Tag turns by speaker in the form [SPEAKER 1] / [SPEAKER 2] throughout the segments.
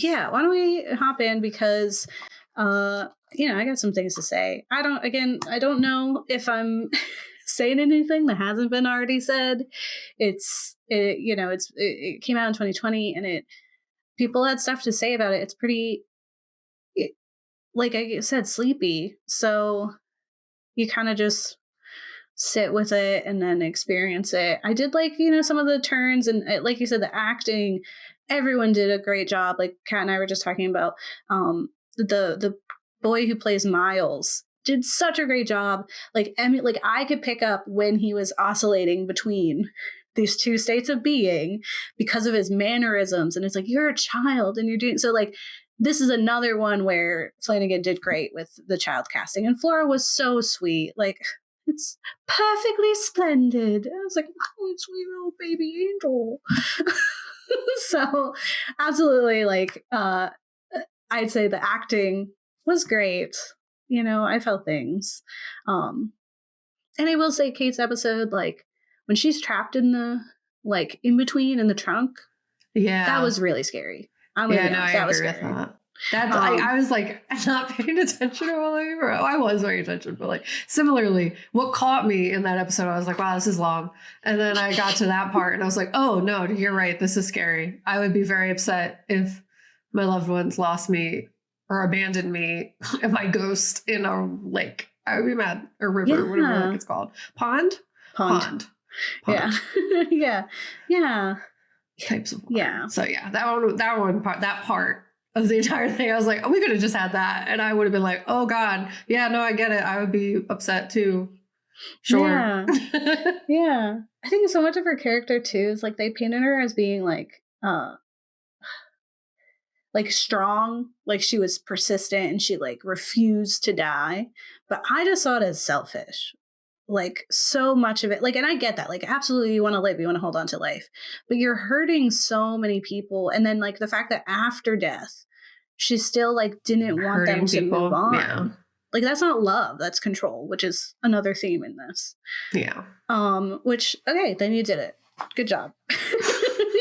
[SPEAKER 1] Yeah, why don't we hop in because I got some things to say. I don't know if I'm saying anything that hasn't been already said. It came out in 2020 and people had stuff to say about it. It's pretty like I said, sleepy. So you kind of just sit with it and then experience it. I did like, some of the turns and like you said, the acting, everyone did a great job. Like Kat and I were just talking about the boy who plays Miles did such a great job. Like I could pick up when he was oscillating between these two states of being because of his mannerisms. And it's like, you're a child and you're doing so. Like, this is another one where Flanagan did great with the child casting, and Flora was so sweet. Like, it's perfectly splendid. I was like, oh, sweet little baby angel. So absolutely, like, I'd say the acting was great. I felt things. And I will say Kate's episode, like, when she's trapped in the, like, in between in the trunk, that was really scary.
[SPEAKER 2] I was scary. That's I was like not paying attention while I was paying attention, but like similarly, what caught me in that episode, I was like, wow, this is long. And then I got to that part and I was like, oh no, you're right, this is scary. I would be very upset if my loved ones lost me or abandoned me and my ghost in a lake. I would be mad. Or river, whatever like it's called. Pond. Yeah.
[SPEAKER 1] Yeah.
[SPEAKER 2] Types of water. Yeah. So yeah, that part of the entire thing, I was like, oh, we could have just had that, and I would have been like, oh god, yeah, no, I get it. I would be upset too. Sure.
[SPEAKER 1] Yeah. I think so much of her character too is like they painted her as being like strong, like she was persistent and she like refused to die, but I just saw it as selfish. Like so much of it, like, and I get that, like, absolutely, you want to live, you want to hold on to life, but you're hurting so many people. And then like the fact that after death, she still like didn't want them to move on. Yeah. Like that's not love, that's control, which is another theme in this.
[SPEAKER 2] Yeah.
[SPEAKER 1] Which, okay, then you did it. Good job.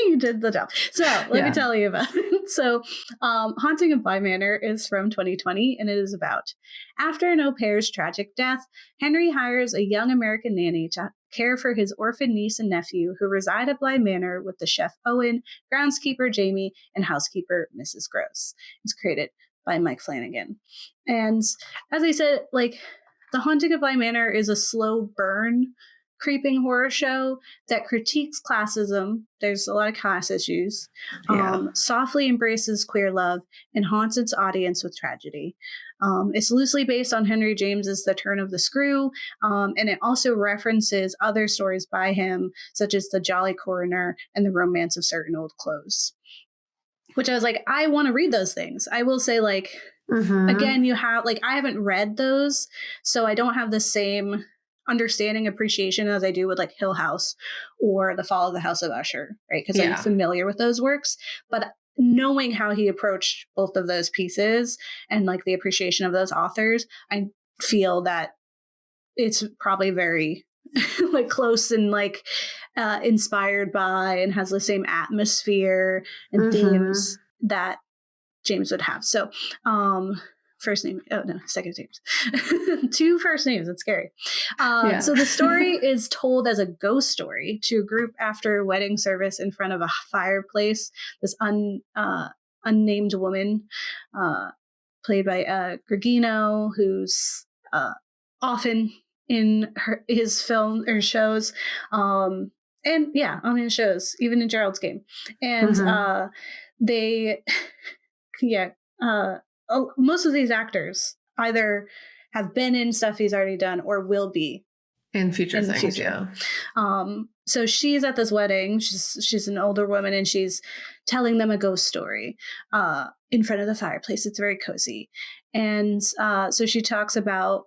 [SPEAKER 1] You did the job. So let me tell you about it. So Haunting of Bly Manor is from 2020, and it is about after an au pair's tragic death, Henry hires a young American nanny to care for his orphan niece and nephew who reside at Bly Manor with the chef Owen, groundskeeper Jamie, and housekeeper Mrs. Gross. It's created by Mike Flanagan. And as I said, like, The Haunting of Bly Manor is a slow burn creeping horror show that critiques classism. There's a lot of class issues. Softly embraces queer love and haunts its audience with tragedy. It's loosely based on Henry James's The Turn of the Screw, and it also references other stories by him, such as The Jolly Coroner and The Romance of Certain Old Clothes. Which I was like, I want to read those things. I will say, like, again, you have, like, I haven't read those, so I don't have the same understanding, appreciation as I do with like Hill House or The Fall of the House of Usher, right? Because I'm familiar with those works, but knowing how he approached both of those pieces and like the appreciation of those authors, I feel that it's probably very like close and like inspired by and has the same atmosphere and themes that James would have. So first name, oh no, second names. 2 first names, it's scary. So the story is told as a ghost story to a group after a wedding service in front of a fireplace. This unnamed woman, played by Gregino, who's often in his film or shows, and on his shows, even in Gerald's Game. And they most of these actors either have been in stuff he's already done or will be
[SPEAKER 2] in future things.
[SPEAKER 1] So she's at this wedding. She's an older woman, and she's telling them a ghost story in front of the fireplace. It's very cozy. And so she talks about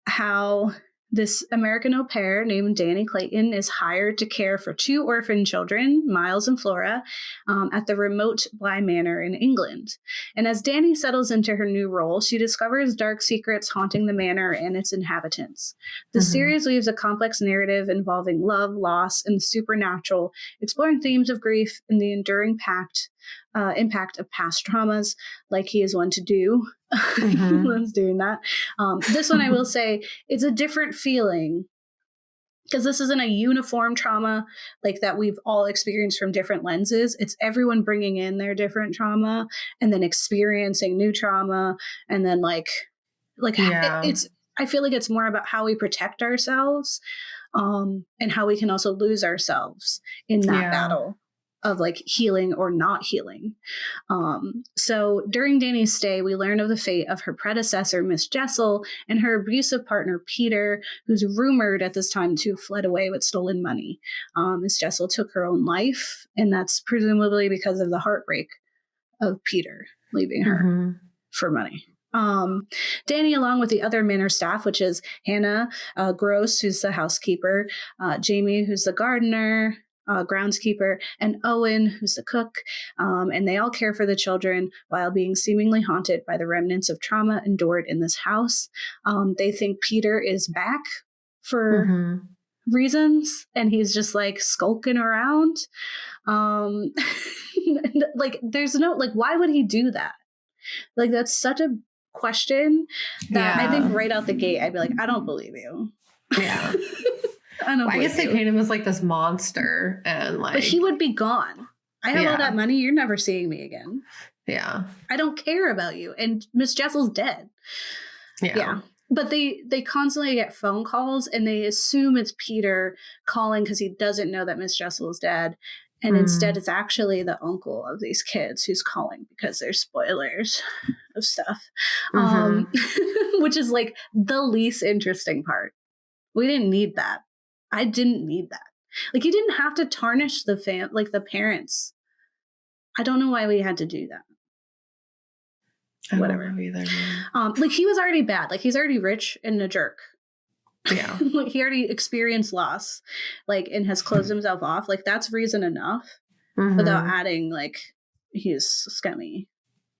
[SPEAKER 1] how this American au pair named Danny Clayton is hired to care for 2 orphan children, Miles and Flora, at the remote Bly Manor in England. And as Danny settles into her new role, she discovers dark secrets haunting the manor and its inhabitants. The series weaves a complex narrative involving love, loss, and the supernatural, exploring themes of grief and the enduring pact impact of past traumas, like he is one to do.
[SPEAKER 2] Mm-hmm.
[SPEAKER 1] He loves doing that. This one, I will say, it's a different feeling because this isn't a uniform trauma like that we've all experienced from different lenses. It's everyone bringing in their different trauma and then experiencing new trauma, and then it's. I feel like it's more about how we protect ourselves, and how we can also lose ourselves in that battle of like healing or not healing. So during Dani's stay, we learn of the fate of her predecessor, Miss Jessel, and her abusive partner, Peter, who's rumored at this time to have fled away with stolen money. Miss Jessel took her own life, and that's presumably because of the heartbreak of Peter leaving her for money. Dani, along with the other manor staff, which is Hannah Gross, who's the housekeeper, Jamie, who's the gardener, groundskeeper, and Owen, who's the cook, and they all care for the children while being seemingly haunted by the remnants of trauma endured in this house. They think Peter is back for reasons, and he's just like skulking around. Like, there's no, like, why would he do that? Like, that's such a question that I think right out the gate, I'd be like, I don't believe you.
[SPEAKER 2] Yeah. I guess they paint him as like this monster, and like,
[SPEAKER 1] but he would be gone. I have all that money. You're never seeing me again.
[SPEAKER 2] Yeah.
[SPEAKER 1] I don't care about you. And Miss Jessel's dead. Yeah. But they constantly get phone calls, and they assume it's Peter calling because he doesn't know that Miss Jessel is dead. And instead, it's actually the uncle of these kids who's calling because there's spoilers of stuff, which is like the least interesting part. We didn't need that. I didn't need that. Like, you didn't have to tarnish the parents. I don't know why we had to do that. Whatever. Like, he was already bad. Like, he's already rich and a jerk.
[SPEAKER 2] Yeah.
[SPEAKER 1] Like, he already experienced loss, like, and has closed himself off. Like, that's reason enough without adding, like, he's scummy.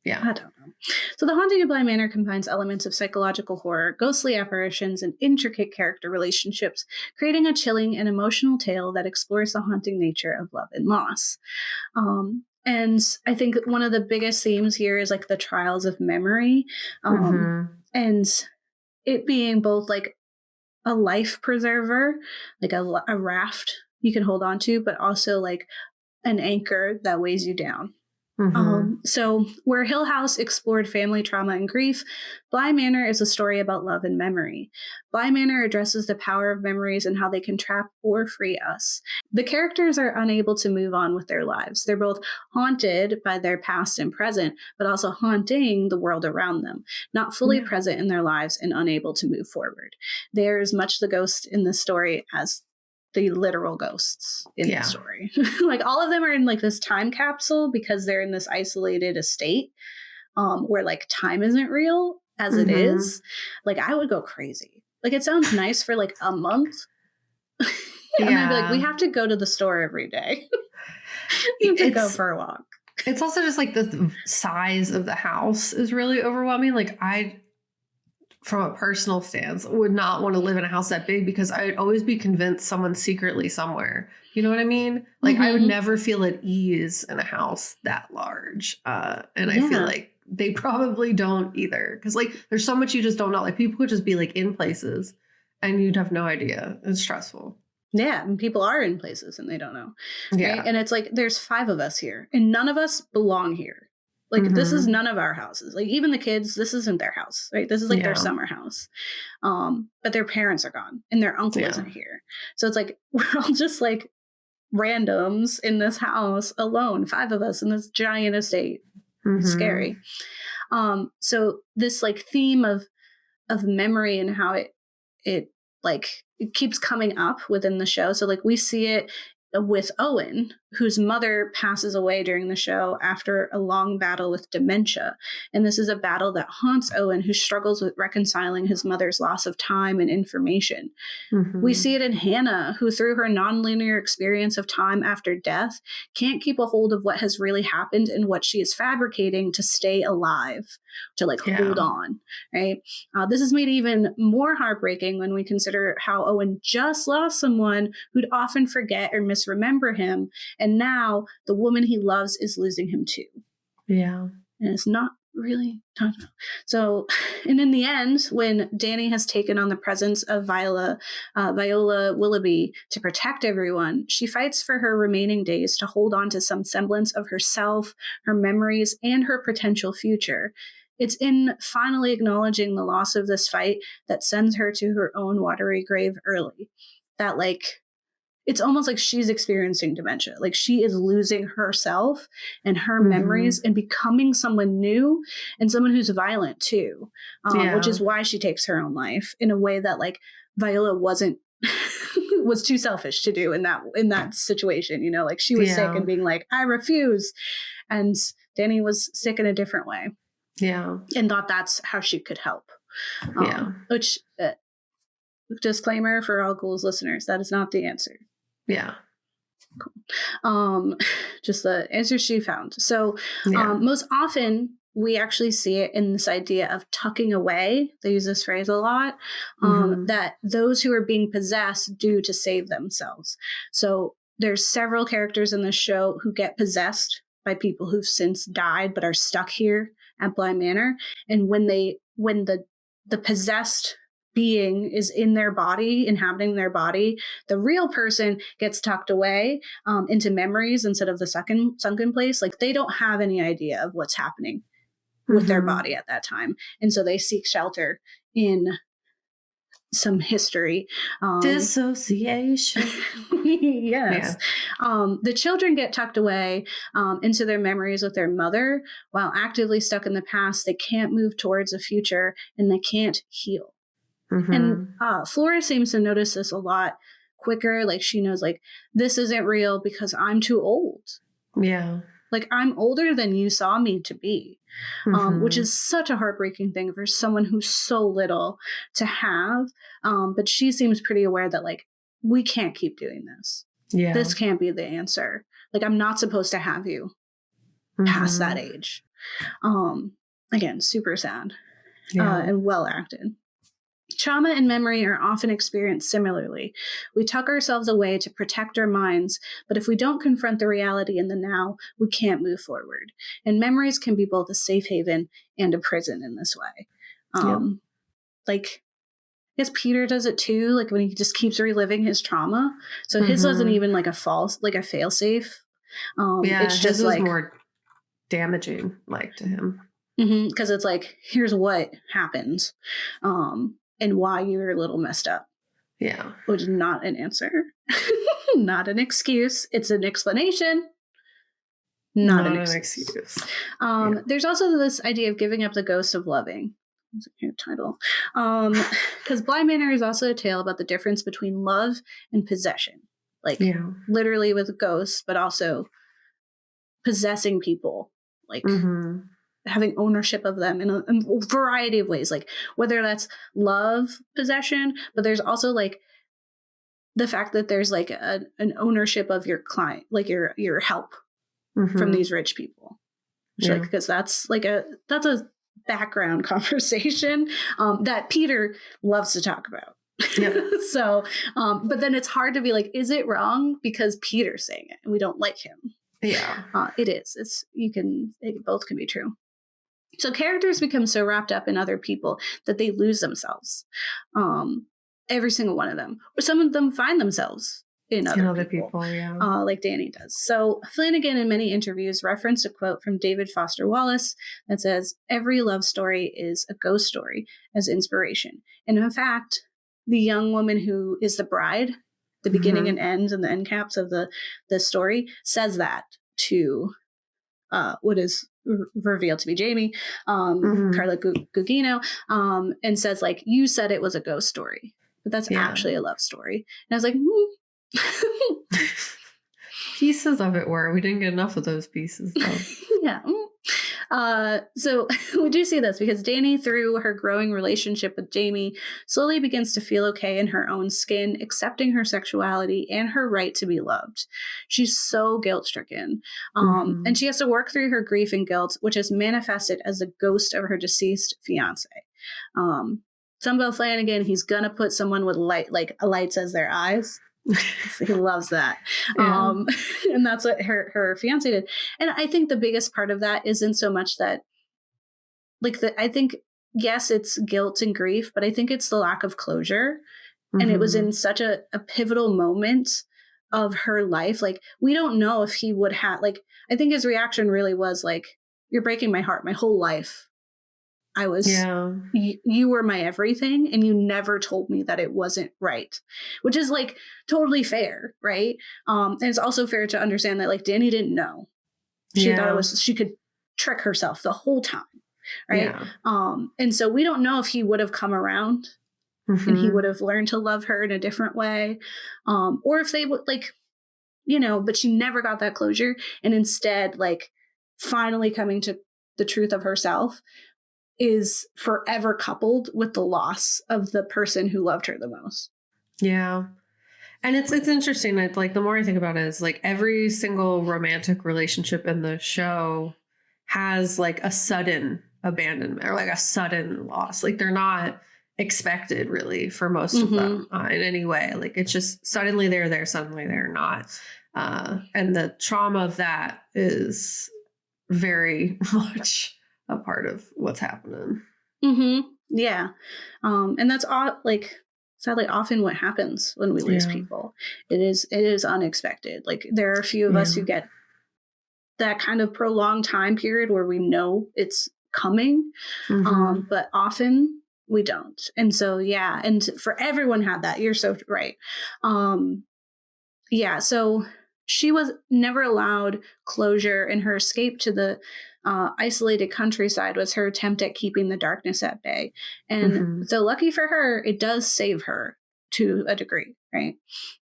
[SPEAKER 2] Yeah.
[SPEAKER 1] I don't know. So The Haunting of Bly Manor combines elements of psychological horror, ghostly apparitions, and intricate character relationships, creating a chilling and emotional tale that explores the haunting nature of love and loss. And I think one of the biggest themes here is like the trials of memory, and it being both like a life preserver, like a raft you can hold on to, but also like an anchor that weighs you down. So where Hill House explored family trauma and grief, Bly Manor is a story about love and memory. Bly Manor addresses the power of memories and how they can trap or free us. The characters are unable to move on with their lives. They're both haunted by their past and present, but also haunting the world around them, not fully present in their lives and unable to move forward. They're as much the ghost in this story as the literal ghosts in the story. Like, all of them are in like this time capsule because they're in this isolated estate where like time isn't real as it is. Like, I would go crazy. Like, it sounds nice for like a month. And I'd be like, we have to go to the store every day. You have to go for a walk.
[SPEAKER 2] It's also just like the size of the house is really overwhelming. Like, from a personal stance, would not want to live in a house that big because I'd always be convinced someone's secretly somewhere. You know what I mean? Like, I would never feel at ease in a house that large. And I feel like they probably don't either. Because, like, there's so much you just don't know. Like, people could just be, like, in places and you'd have no idea. It's stressful.
[SPEAKER 1] Yeah, and people are in places and they don't know.
[SPEAKER 2] Yeah.
[SPEAKER 1] Right? And it's like, there's 5 of us here, and none of us belong here. Like, this is none of our houses. Like, even the kids, this isn't their house, right? This is like their summer house. But their parents are gone and their uncle isn't here. So it's like, we're all just like randoms in this house alone, 5 of us in this giant estate. Scary. So this like theme of memory and how it keeps coming up within the show. So like, we see it with Owen, whose mother passes away during the show after a long battle with dementia. And this is a battle that haunts Owen, who struggles with reconciling his mother's loss of time and information. We see it in Hannah, who through her nonlinear experience of time after death can't keep a hold of what has really happened and what she is fabricating to stay alive, to like hold on, right? This is made even more heartbreaking when we consider how Owen just lost someone who'd often forget or misremember him, and now the woman he loves is losing him too.
[SPEAKER 2] Yeah.
[SPEAKER 1] And it's not really talked about. So, and in the end, when Danny has taken on the presence of Viola Willoughby to protect everyone, she fights for her remaining days to hold on to some semblance of herself, her memories, and her potential future. It's in finally acknowledging the loss of this fight that sends her to her own watery grave early. That, like, it's almost like she's experiencing dementia. Like, she is losing herself and her memories and becoming someone new and someone who's violent too, which is why she takes her own life in a way that, like, Viola wasn't was too selfish to do in that situation. You know, like, she was sick and being like, I refuse, and Danny was sick in a different way.
[SPEAKER 2] Yeah, and
[SPEAKER 1] thought that's how she could help. Which disclaimer for all Ghouls listeners: that is not the answer.
[SPEAKER 2] Yeah.
[SPEAKER 1] Cool. Just the answer she found. So most often we actually see it in this idea of tucking away. They use this phrase a lot, that those who are being possessed do to save themselves. So there's several characters in this show who get possessed by people who've since died but are stuck here at Bly Manor. And when the possessed being is in their body, inhabiting their body, the real person gets tucked away into memories instead of the sunken place. Like, they don't have any idea of what's happening with their body at that time. And so they seek shelter in some history.
[SPEAKER 2] Dissociation.
[SPEAKER 1] Yes. Yeah. The children get tucked away into their memories with their mother. While actively stuck in the past, they can't move towards a future and they can't heal. And Flora seems to notice this a lot quicker. Like, she knows, like, this isn't real because I'm too old.
[SPEAKER 2] Yeah.
[SPEAKER 1] Like, I'm older than you saw me to be, which is such a heartbreaking thing for someone who's so little to have. But she seems pretty aware that, like, we can't keep doing this. Yeah. This can't be the answer. Like, I'm not supposed to have you past that age. Again, super sad and well acted. Trauma and memory are often experienced similarly. We tuck ourselves away to protect our minds, but if we don't confront the reality in the now, we can't move forward. And memories can be both a safe haven and a prison in this way. Like, I guess Peter does it too, like, when he just keeps reliving his trauma. So his wasn't even like a fail-safe.
[SPEAKER 2] It's just like more damaging, like, to him.
[SPEAKER 1] Because it's like, here's what happened. And why you're a little messed up. Yeah. Which is not an answer. Not an excuse. It's an explanation. Not an excuse. There's also this idea of giving up the ghost of loving. That's a new title. Because Bly Manor is also a tale about the difference between love and possession. Like, literally with ghosts, but also possessing people. Like, having ownership of them in a variety of ways, like, whether that's love possession, but there's also, like, the fact that there's, like, an ownership of your client, like your help from these rich people. Like, because that's a background conversation that Peter loves to talk about. So, but then it's hard to be like, is it wrong because Peter's saying it and we don't like him? It is. Both can be true. So characters become so wrapped up in other people that they lose themselves. Every single one of them. Or some of them find themselves in other people, like Danny does. So Flanagan, in many interviews, referenced a quote from David Foster Wallace that says, "Every love story is a ghost story," as inspiration. And in fact, the young woman who is the bride, the beginning and ends and the end caps of the story, says that to what is revealed to be Jamie, Carla Gugino, and says, like, you said it was a ghost story, but that's actually a love story. And I was like,
[SPEAKER 2] pieces of it were. We didn't get enough of those pieces, though.
[SPEAKER 1] So we do see this because Danny, through her growing relationship with Jamie, slowly begins to feel okay in her own skin, accepting her sexuality and her right to be loved. She's so guilt-stricken. And she has to work through her grief and guilt, which is manifested as the ghost of her deceased fiance. Sunbell Flanagan, he's gonna put someone with lights as their eyes. He loves that.
[SPEAKER 2] Yeah.
[SPEAKER 1] And that's what her fiance did. And I think the biggest part of that isn't so much that, like, I think, yes, it's guilt and grief, but I think it's the lack of closure. And it was in such a pivotal moment of her life. Like, we don't know if he would have, like, I think his reaction really was like, you're breaking my heart. My whole life, I was, you were my everything, and you never told me that it wasn't right, which is like totally fair, right? And it's also fair to understand that, like, Dani didn't know. She thought it was, she could trick herself the whole time, right? And so we don't know if he would have come around and he would have learned to love her in a different way, or if they would, like, you know, but she never got that closure, and instead, like, finally coming to the truth of herself is forever coupled with the loss of the person who loved her the most.
[SPEAKER 2] Yeah. And it's interesting. It's like, the more I think about it, is like every single romantic relationship in the show has like a sudden abandonment or like a sudden loss. Like, they're not expected really for most of them in any way. Like, it's just suddenly they're there, suddenly they're not. And the trauma of that is very much a part of what's happening.
[SPEAKER 1] Yeah. And that's like, sadly often what happens when we lose people. It is unexpected. Like, there are a few of us who get that kind of prolonged time period where we know it's coming, but often we don't. And so, yeah, and for everyone had that. You're so right. Yeah, so she was never allowed closure, and her escape to the isolated countryside was her attempt at keeping the darkness at bay. And so, lucky for her, it does save her to a degree, right?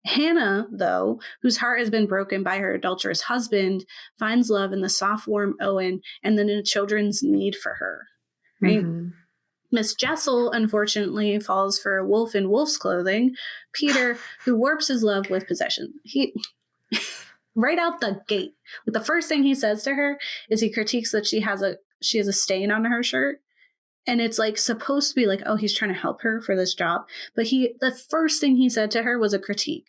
[SPEAKER 1] Hannah, though, whose heart has been broken by her adulterous husband, finds love in the soft, warm Owen and then in the children's need for her, right? Miss Jessel, unfortunately, falls for a wolf in wolf's clothing, Peter, who warps his love with possession. He, right out the gate, the first thing he says to her is he critiques that she has a stain on her shirt. And it's like supposed to be like, oh, he's trying to help her for this job. But the first thing he said to her was a critique.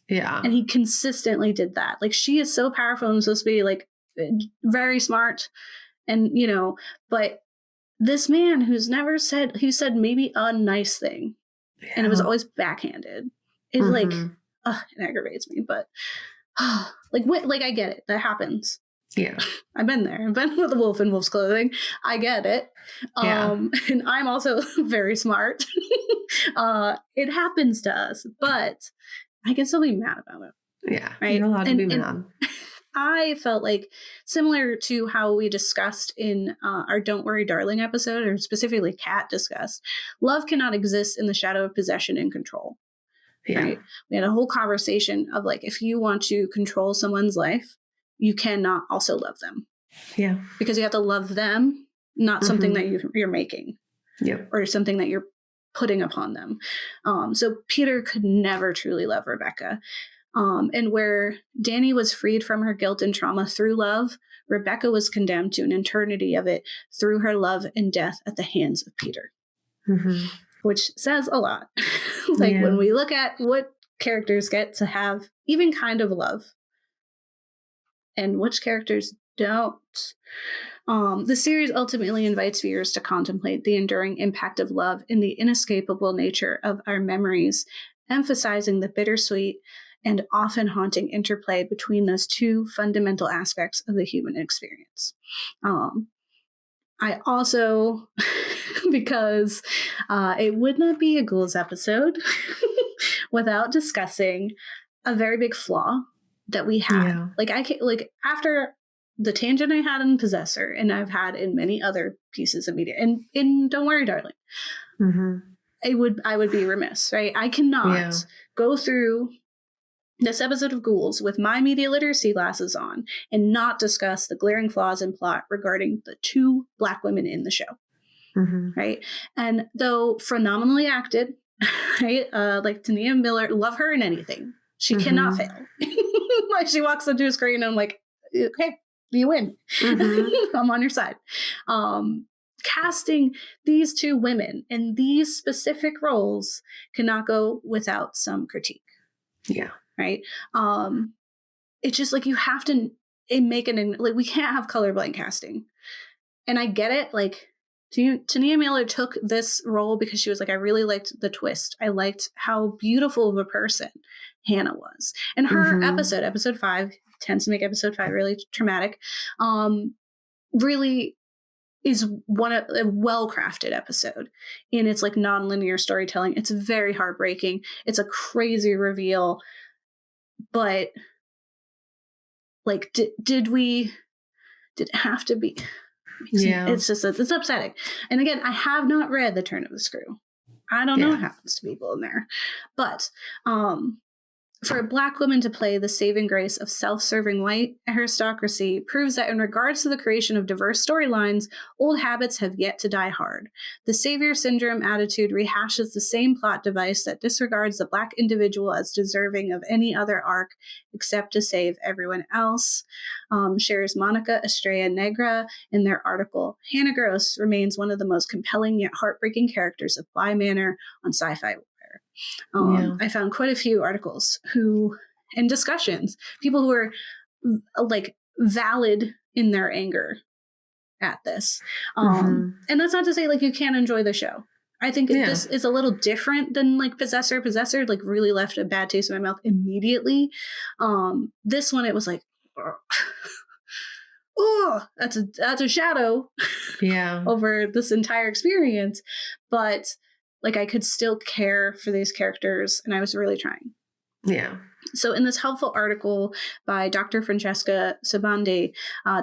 [SPEAKER 2] Yeah.
[SPEAKER 1] And he consistently did that. Like, she is so powerful and supposed to be like very smart. And, you know, but this man who said maybe a nice thing, and it was always backhanded, is like, it aggravates me. But like, I get it. That happens.
[SPEAKER 2] Yeah.
[SPEAKER 1] I've been there. I've been with a wolf in wolf's clothing. I get it. And I'm also very smart. It happens to us, but I can still be mad about it.
[SPEAKER 2] Yeah.
[SPEAKER 1] Right.
[SPEAKER 2] You're allowed to be mad.
[SPEAKER 1] I felt like, similar to how we discussed in our Don't Worry Darling episode, or specifically Kat discussed, love cannot exist in the shadow of possession and control.
[SPEAKER 2] Yeah.
[SPEAKER 1] Right. We had a whole conversation of like, if you want to control someone's life, you cannot also love them.
[SPEAKER 2] Yeah.
[SPEAKER 1] Because you have to love them, not something that you're making.
[SPEAKER 2] Yep.
[SPEAKER 1] Or something that you're putting upon them. So Peter could never truly love Rebecca. And where Dani was freed from her guilt and trauma through love, Rebecca was condemned to an eternity of it through her love and death at the hands of Peter. Which says a lot. Like, when we look at what characters get to have even kind of love and which characters don't. The series ultimately invites viewers to contemplate the enduring impact of love and the inescapable nature of our memories, emphasizing the bittersweet and often haunting interplay between those two fundamental aspects of the human experience. I also, because it would not be a Ghouls episode without discussing a very big flaw that we had. Yeah. Like, after the tangent I had in Possessor, and I've had in many other pieces of media, and in Don't Worry, Darling, I would be remiss, right? I cannot go through this episode of Ghouls with my media literacy glasses on and not discuss the glaring flaws in plot regarding the two Black women in the show, right? And though phenomenally acted, right? Like Tania Miller, love her in anything. She cannot fail. Like, she walks into a screen and I'm like, okay, you win. I'm on your side. Casting these two women in these specific roles cannot go without some critique.
[SPEAKER 2] Yeah.
[SPEAKER 1] Right. It's just like you have to make it like we can't have colorblind casting. And I get it. Like Tania Miller took this role because she was like, I really liked the twist. I liked how beautiful of a person Hannah was. And her episode 5, tends to make episode 5 really traumatic. Really is a well-crafted episode in its like non-linear storytelling. It's very heartbreaking. It's a crazy reveal, but like, did it have to be? It's just it's upsetting. And again, I have not read The Turn of the Screw. I don't know what happens to people in there, but for a Black woman to play the saving grace of self-serving white aristocracy proves that in regards to the creation of diverse storylines, old habits have yet to die hard. The savior syndrome attitude rehashes the same plot device that disregards the Black individual as deserving of any other arc except to save everyone else. Shares Monica Estrella Negra in their article, Hannah Gross remains one of the most compelling yet heartbreaking characters of Bly Manor on Sci-Fi. I found quite a few articles and discussions, people who are like valid in their anger at this. And that's not to say like you can't enjoy the show. I think this is a little different than like Possessor. Possessor like really left a bad taste in my mouth immediately. This one, it was like, oh, that's a shadow over this entire experience. But like I could still care for these characters, and I was really trying.
[SPEAKER 2] Yeah.
[SPEAKER 1] So in this helpful article by Dr. Francesca Sabande,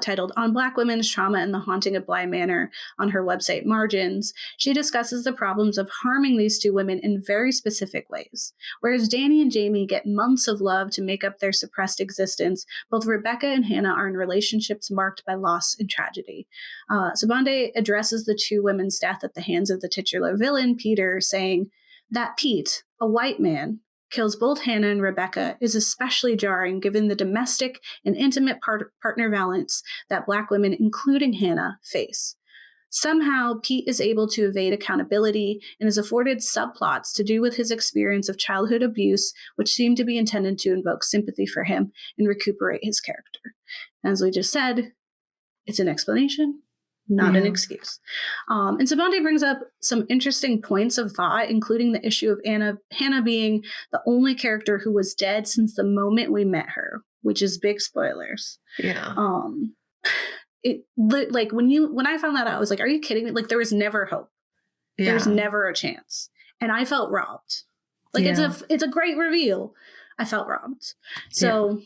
[SPEAKER 1] titled On Black Women's Trauma and the Haunting of Bly Manor on her website Margins, she discusses the problems of harming these two women in very specific ways. Whereas Danny and Jamie get months of love to make up their suppressed existence, both Rebecca and Hannah are in relationships marked by loss and tragedy. Sabande addresses the two women's death at the hands of the titular villain, Peter, saying that Pete, a white man, kills both Hannah and Rebecca is especially jarring given the domestic and intimate partner violence that Black women, including Hannah, face. Somehow, Pete is able to evade accountability and is afforded subplots to do with his experience of childhood abuse, which seem to be intended to invoke sympathy for him and recuperate his character. As we just said, it's an explanation, not an excuse. And Sabande brings up some interesting points of thought, including the issue of Hannah being the only character who was dead since the moment we met her, which is big spoilers.
[SPEAKER 2] Yeah.
[SPEAKER 1] It like when I found that out, I was like, are you kidding me? Like there was never hope. Yeah. There's never a chance. And I felt robbed. Like it's a great reveal. I felt robbed. So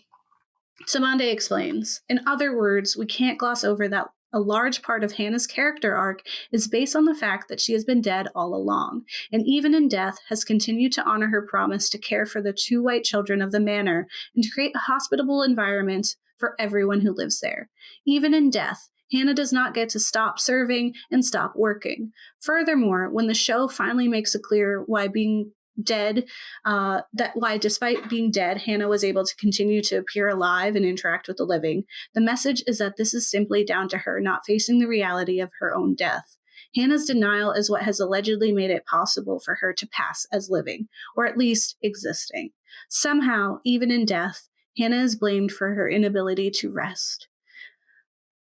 [SPEAKER 1] Sabande explains, in other words, we can't gloss over that a large part of Hannah's character arc is based on the fact that she has been dead all along, and even in death has continued to honor her promise to care for the two white children of the manor and to create a hospitable environment for everyone who lives there. Even in death, Hannah does not get to stop serving and stop working. Furthermore, when the show finally makes it clear why being dead, why despite being dead, Hannah was able to continue to appear alive and interact with the living, the message is that this is simply down to her not facing the reality of her own death. Hannah's denial is what has allegedly made it possible for her to pass as living, or at least existing. Somehow, even in death, Hannah is blamed for her inability to rest.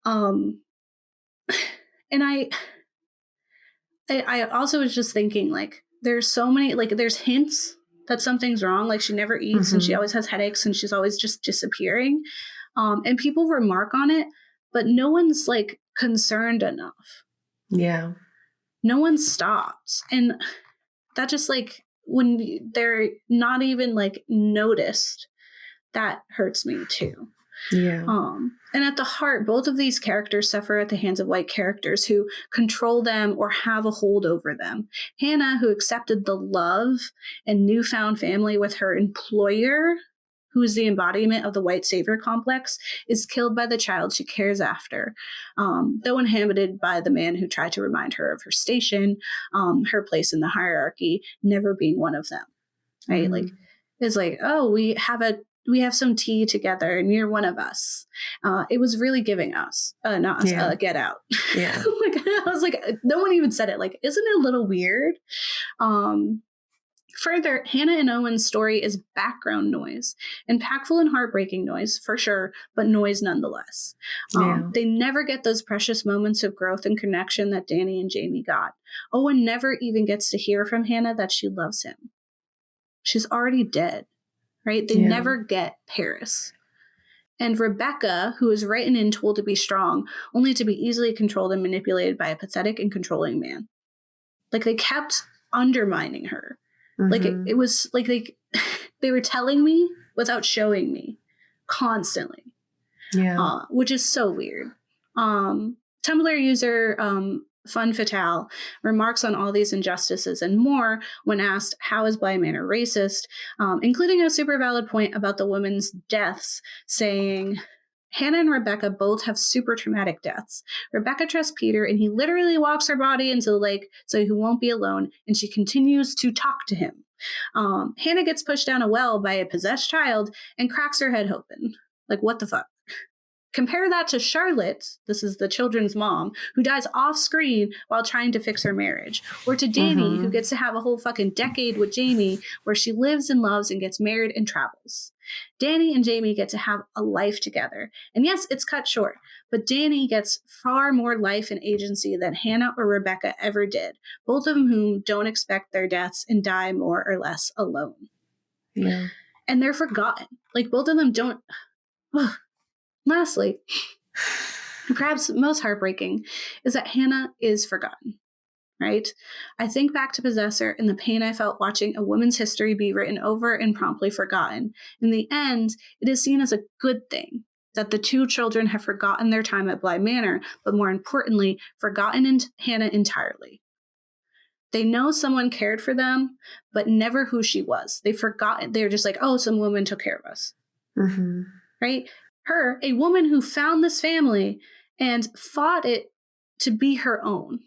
[SPEAKER 1] And I also was just thinking, like, there's so many, like, there's hints that something's wrong. Like, she never eats and she always has headaches and she's always just disappearing. And people remark on it, but no one's, like, concerned enough.
[SPEAKER 2] Yeah.
[SPEAKER 1] No one stops. And that just, like, when they're not even, like, noticed, that hurts me, too.
[SPEAKER 2] Yeah.
[SPEAKER 1] And at the heart, both of these characters suffer at the hands of white characters who control them or have a hold over them. Hannah, who accepted the love and newfound family with her employer, who is the embodiment of the white savior complex, is killed by the child she cares after, though inhabited by the man who tried to remind her of her station, her place in the hierarchy, never being one of them. Right? Like, it's like, oh, we have some tea together and you're one of us. It was really giving us, not us, Get Out.
[SPEAKER 2] Yeah.
[SPEAKER 1] Like, I was like, no one even said it. Like, isn't it a little weird? Further, Hannah and Owen's story is background noise, impactful and heartbreaking noise, for sure, but noise nonetheless. They never get those precious moments of growth and connection that Danny and Jamie got. Owen never even gets to hear from Hannah that she loves him. She's already dead, right? They never get Paris. And Rebecca, who is written and told to be strong, only to be easily controlled and manipulated by a pathetic and controlling man. Like, they kept undermining her. Like, it was like they were telling me without showing me constantly. Which is so weird. Tumblr user Fun Fatale remarks on all these injustices and more when asked, how is Bly Manor racist? Including a super valid point about the women's deaths, saying, Hannah and Rebecca both have super traumatic deaths. Rebecca trusts Peter, and he literally walks her body into the lake so he won't be alone, and she continues to talk to him. Hannah gets pushed down a well by a possessed child and cracks her head open. Like, what the fuck? Compare that to Charlotte, this is the children's mom, who dies off screen while trying to fix her marriage. Or to Danny, who gets to have a whole fucking decade with Jamie, where she lives and loves and gets married and travels. Danny and Jamie get to have a life together. And yes, it's cut short, but Danny gets far more life and agency than Hannah or Rebecca ever did, both of whom don't expect their deaths and die more or less alone. And they're forgotten. Like, both of them don't... Lastly, and perhaps most heartbreaking, is that Hannah is forgotten, right? I think back to Possessor and the pain I felt watching a woman's history be written over and promptly forgotten. In the end, it is seen as a good thing that the two children have forgotten their time at Bly Manor, but more importantly, forgotten Hannah entirely. They know someone cared for them, but never who she was. They've forgotten. They're just like, oh, some woman took care of us, right? Her, a woman who found this family and fought it to be her own,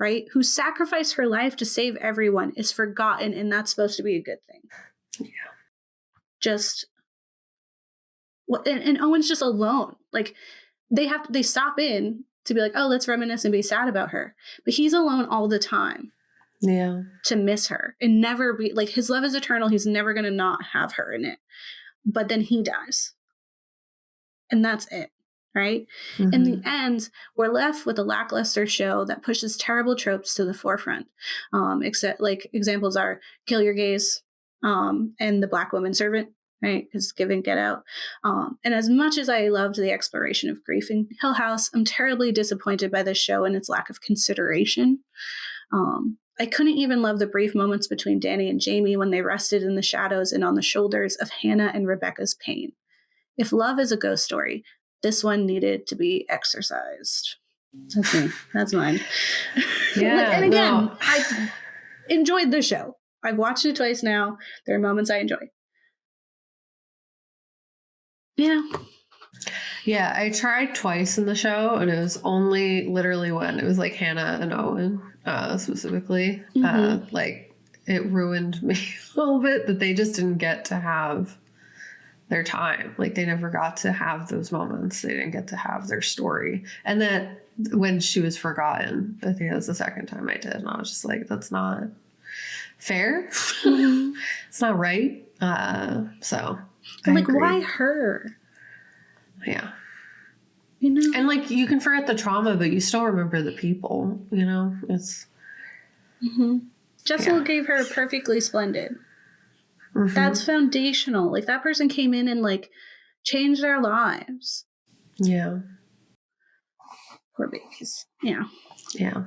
[SPEAKER 1] right? Who sacrificed her life to save everyone, is forgotten, and that's supposed to be a good thing. Just, and Owen's just alone. Like, they stop in to be like, oh, let's reminisce and be sad about her. But he's alone all the time. To miss her and never be, like, his love is eternal. He's never going to not have her in it. But then he dies. And that's it, right? In the end, we're left with a lackluster show that pushes terrible tropes to the forefront. Except, like, examples are Kill Your Gaze and The Black Woman Servant, right? Because Give and Get Out. And as much as I loved the exploration of grief in Hill House, I'm terribly disappointed by this show and its lack of consideration. I couldn't even love the brief moments between Danny and Jamie when they rested in the shadows and on the shoulders of Hannah and Rebecca's pain. If love is a ghost story, this one needed to be exorcised. That's me. That's mine. And again, I enjoyed the show. I've watched it twice now. There are moments I enjoy.
[SPEAKER 2] Yeah, I tried twice in the show, and it was only literally when it was like Hannah and Owen specifically. Like, it ruined me a little bit that they just didn't get to have their time. Like, they never got to have those moments. They didn't get to have their story. And then when she was forgotten, I think that was the second time I did, and I was just like, that's not fair. It's not right. So
[SPEAKER 1] like, why her?
[SPEAKER 2] Yeah.
[SPEAKER 1] You know?
[SPEAKER 2] And, like, you can forget the trauma, but you still remember the people, you know? It's...
[SPEAKER 1] Jessel gave her perfectly splendid. That's foundational. Like, that person came in and, like, changed their lives.
[SPEAKER 2] Yeah.
[SPEAKER 1] Poor babies. Yeah.
[SPEAKER 2] Yeah.